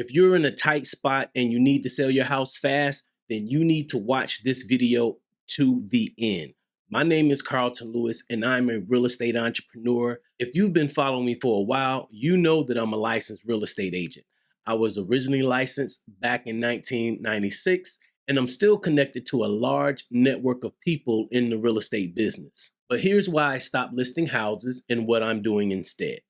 If you're in a tight spot and you need to sell your house fast, then you need to watch this video to the end. My name is Carlton Lewis, and I'm a real estate entrepreneur. If you've been following me for a while, you know that I'm a licensed real estate agent. I was originally licensed back in 1996, and I'm still connected to a large network of people in the real estate business. But here's why I stopped listing houses and what I'm doing instead.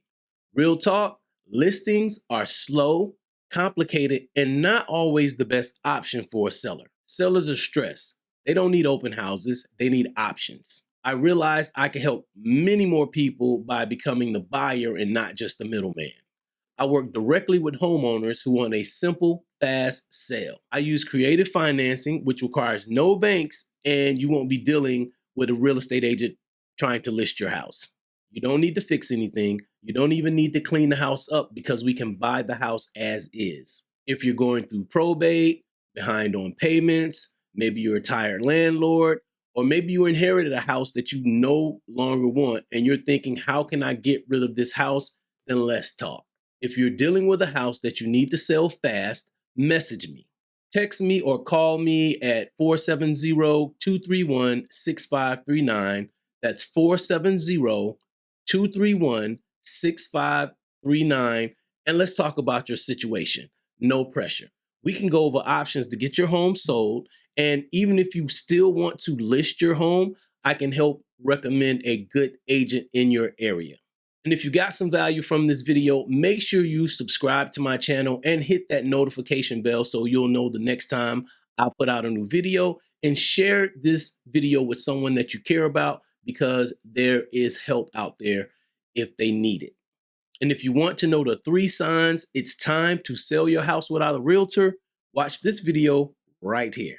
Real talk, listings are slow, complicated, and not always the best option for a seller. Sellers are stressed. They don't need open houses, they need options. I realized I could help many more people by becoming the buyer and not just the middleman. I work directly with homeowners who want a simple, fast sale. I use creative financing, which requires no banks, and you won't be dealing with a real estate agent trying to list your house. You don't need to fix anything. You don't even need to clean the house up because we can buy the house as is. If you're going through probate, behind on payments, maybe you're a retired landlord, or maybe you inherited a house that you no longer want and you're thinking, how can I get rid of this house? Then let's talk. If you're dealing with a house that you need to sell fast, message me. Text me or call me at 470-231-6539. That's 470-231-6539. And let's talk about your situation. No pressure. We can go over options to get your home sold. And even if you still want to list your home, I can help recommend a good agent in your area. And if you got some value from this video, make sure you subscribe to my channel and hit that notification bell so you'll know the next time I put out a new video, and share this video with someone that you care about because there is help out there if they need it. And if you want to know the 3 signs it's time to sell your house without a realtor, watch this video right here.